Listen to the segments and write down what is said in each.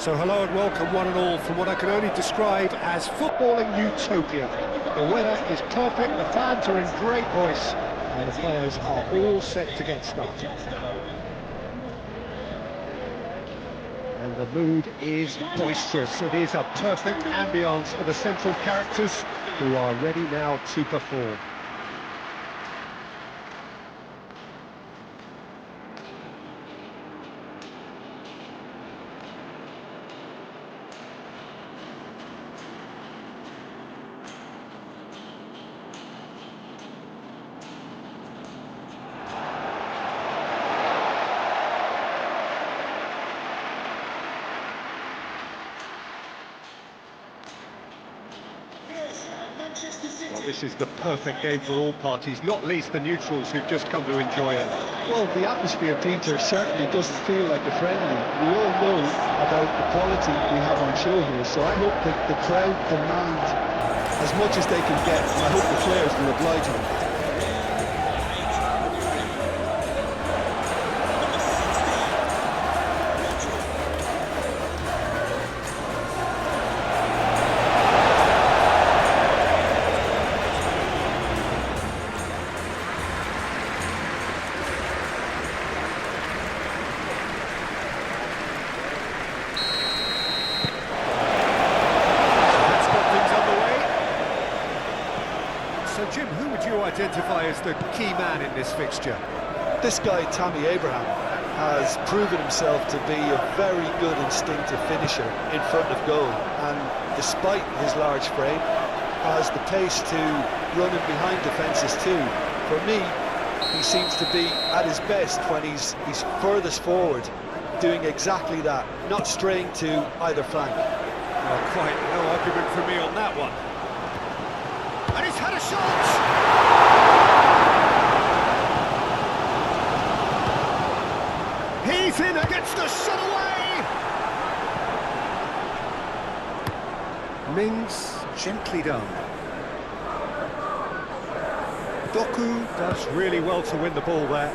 So hello and welcome one and all from what I can only describe as footballing utopia. The weather is perfect, the fans are in great voice, and the players are all set to get started. And the mood is boisterous. It is a perfect ambience for the central characters who are ready now to perform. Well, this is the perfect game for all parties, not least the neutrals who've just come to enjoy it. Well, the atmosphere, Peter, certainly doesn't feel like a friendly. We all know about the quality we have on show here, so I hope that the crowd demand as much as they can get, and I hope the players will oblige them. So Jim, who would you identify as the key man in this fixture? This guy, Tammy Abraham, has proven himself to be a very good instinctive finisher in front of goal, and despite his large frame, has the pace to run in behind defences too. For me, he seems to be at his best when he's furthest forward, doing exactly that, not straying to either flank. Well, quite no argument for me on that one. And he's had a shot! He's in against the shot away! Mings, gently done. Doku does really well to win the ball there.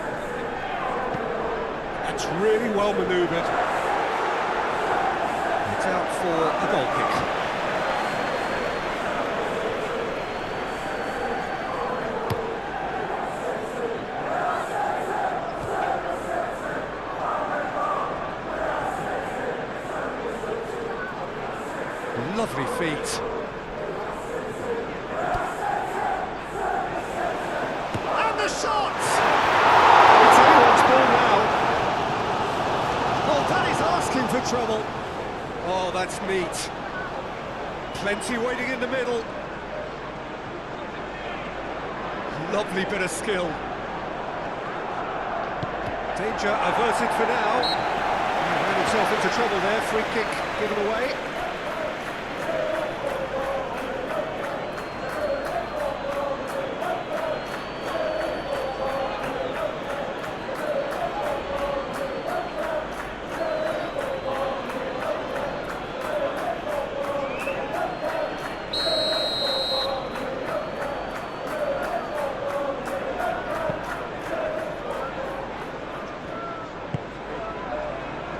That's really well manoeuvred. It's out for a goal kick. Lovely feet. And the shot! It's anyone's ball now. Oh, that is asking for trouble. Oh, that's neat. Plenty waiting in the middle. Lovely bit of skill. Danger averted for now. He ran himself into trouble there. Free kick given away.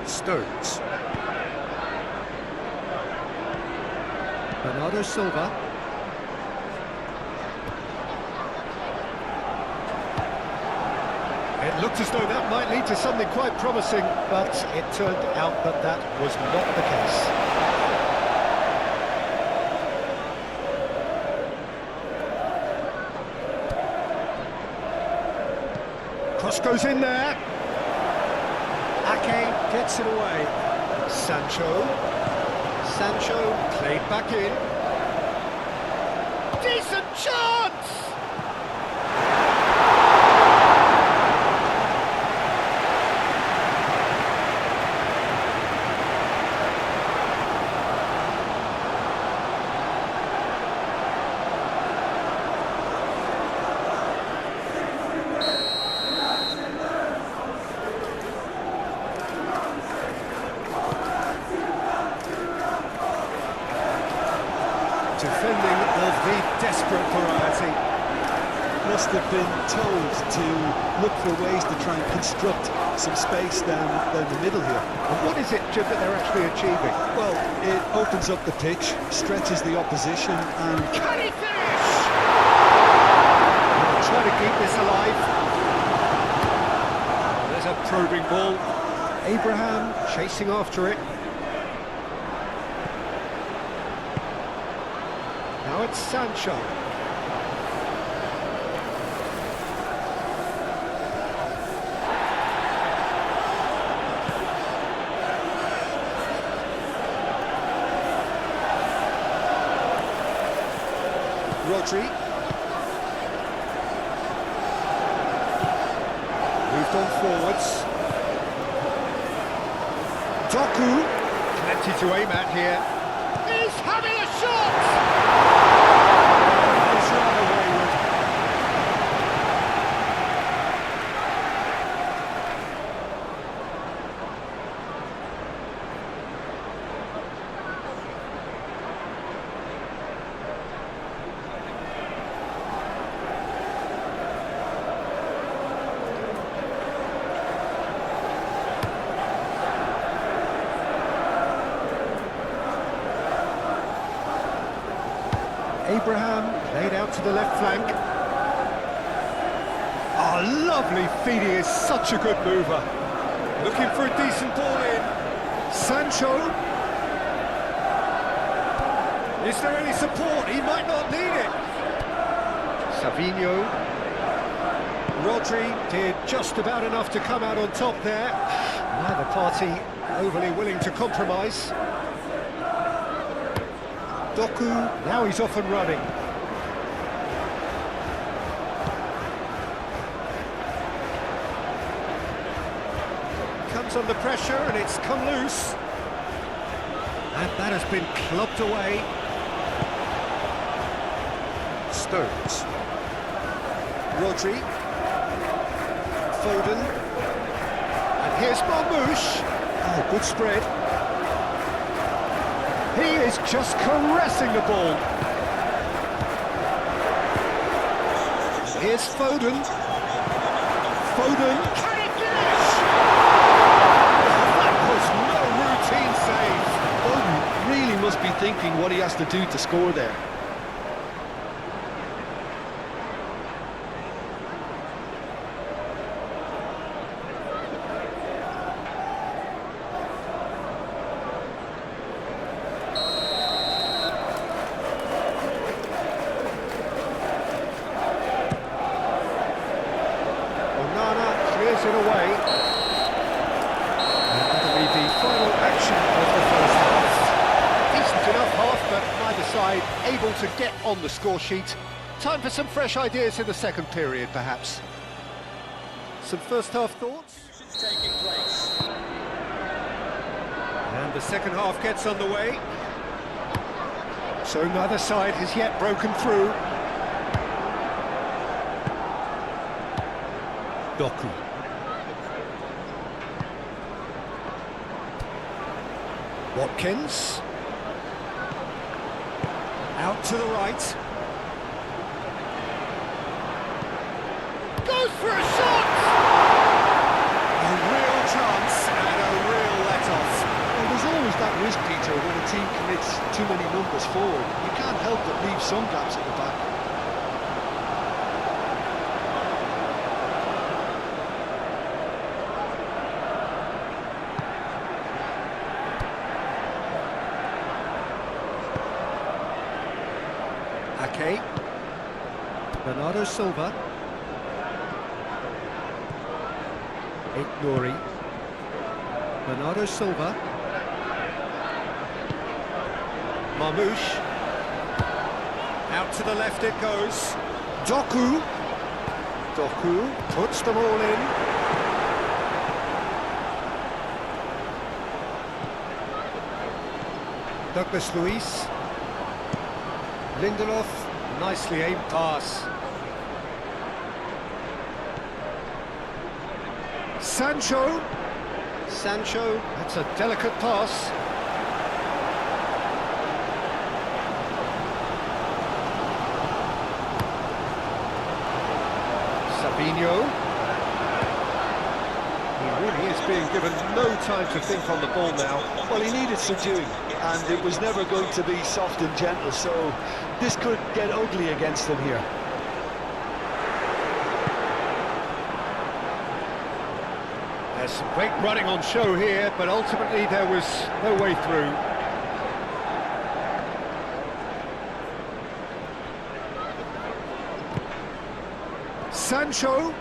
Stones. Bernardo Silva. It looked as though that might lead to something quite promising, but it turned out that that was not the case. Cross goes in there. Ake gets it away. Sancho played back in. Decent chance! Defending of the desperate variety. must have been told to look for ways to try and construct some space down the middle here. And what is it, Jim, that they're actually achieving? Well, it opens up the pitch, stretches the opposition, and Can he finish? Trying to keep this alive. There's a probing ball. Abraham chasing after it. Now it's Sancho. Rodri. Moved on forwards. Doku. Plenty to aim at here. He's having a shot! It's rather wayward. Abraham laid out to the left flank. Oh, lovely feed, he is such a good mover. Looking for a decent ball in. Sancho. Is there any support? He might not need it. Savinho. Rodri did just about enough to come out on top there. Neither party overly willing to compromise. Doku, now he's off and running. Comes under pressure and it's come loose. And that has been clubbed away. Stones. Rodri. Foden. And here's Marmoush. Oh, good spread. He is just caressing the ball. Here's Foden. Foden. Can he finish? That was no routine save. Foden really must be thinking what he has to do to score there. Clears it away. And that'll be the final action of the first half. Decent enough half, but neither side able to get on the score sheet. Time for some fresh ideas in the second period, perhaps. Some first half thoughts? Taking place. And the second half gets underway. So neither side has yet broken through. Doku. Watkins. Out to the right. Goes for a shot! A real chance and a real let-off. Well, there's always that risk, Peter, when a team commits too many numbers forward. You can't help but leave some gaps at the back. Ake. Bernardo Silva. Nouri. Bernardo Silva. Marmoush. Out to the left it goes. Doku. Doku puts them all in. Douglas Luiz. Lindelof, nicely aimed pass. Sancho. Sancho, that's a delicate pass. Savinho. He really is being given no time to think on the ball now. Well, he needed subduing, and it was never going to be soft and gentle, so this could get ugly against him here. There's some great running on show here, but ultimately there was no way through. Sancho,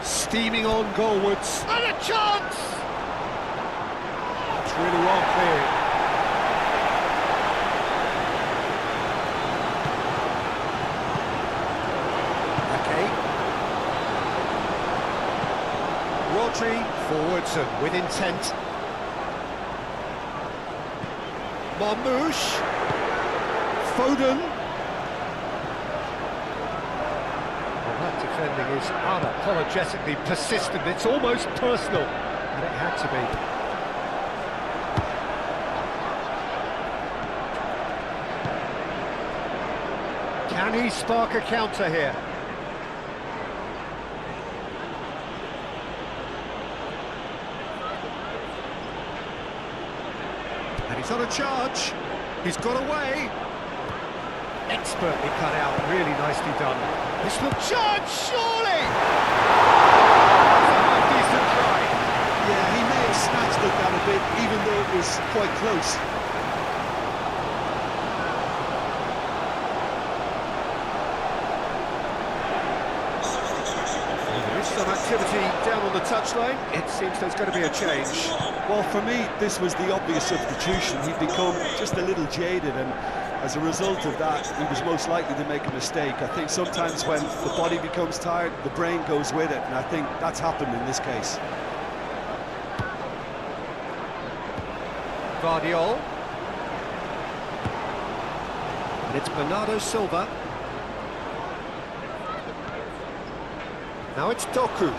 steaming on goalwards, and a chance! That's really well cleared. Okay. Rodri, forwards and with intent. Marmoush, Foden. Defending is unapologetically persistent, it's almost personal, and it had to be. Can he spark a counter here? And he's on a charge, he's got away. Expertly cut out, really nicely done. This looks charge, surely! That's a half-decent try. Yeah, he may have snatched at that a bit, even though it was quite close. There is some activity down on the touchline. It seems there's going to be a change. Well, for me, this was the obvious substitution. He'd become just a little jaded, and as a result of that, he was most likely to make a mistake. I think sometimes when the body becomes tired, the brain goes with it, and I think that's happened in this case. Guardiol. And it's Bernardo Silva. Now it's Doku.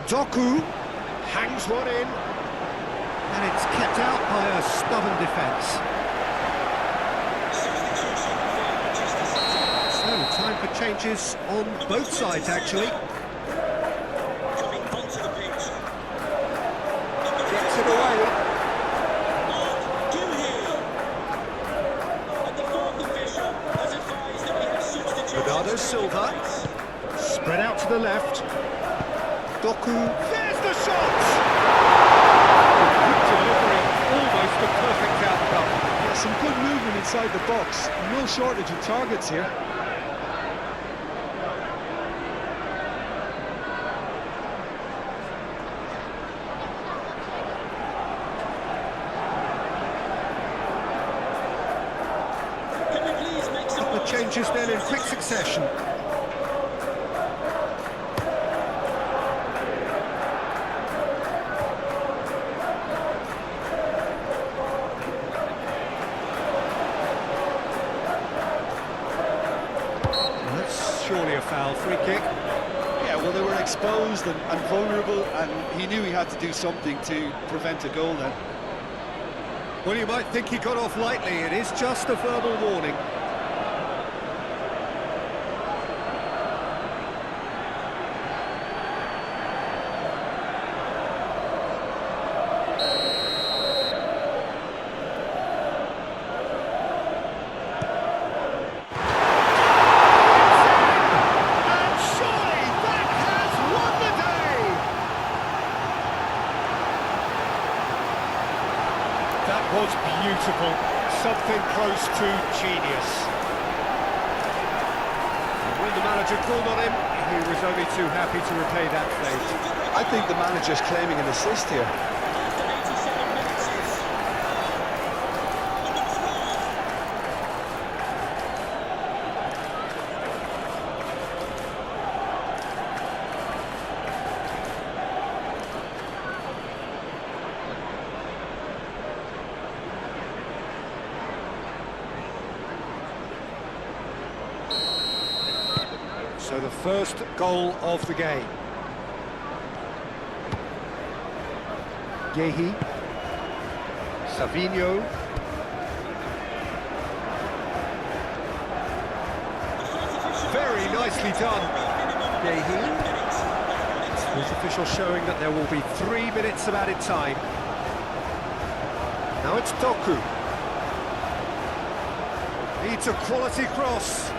Doku hangs one in, and it's kept out by a stubborn defence. So, time for changes on both sides, actually. Gets it away. Bernardo Silva, spread out to the left. Doku, there's the shot! Good delivery, almost a perfect outcome. Yeah, some good movement inside the box, no shortage of targets here. The changes then in quick succession. Surely a foul, free kick. Yeah, well, they were exposed and vulnerable, and he knew he had to do something to prevent a goal then. Well, you might think he got off lightly. It is just a verbal warning. That was beautiful, something close to genius. And when the manager called on him, he was only too happy to repay that fate. I think the manager's claiming an assist here. So the first goal of the game. Gehi, Savinho, Very nicely done. Sports official showing that there will be 3 minutes of added time. Now it's Doku. Needs a quality cross.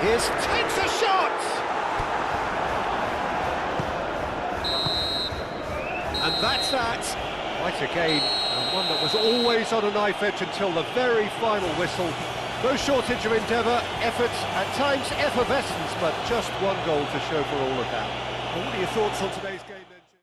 Here's takes a shot! And that's that. Quite a game, and one that was always on a knife edge until the very final whistle. No shortage of endeavour, effort, at times effervescence, but just one goal to show for all of that. Well, what are your thoughts on today's game then?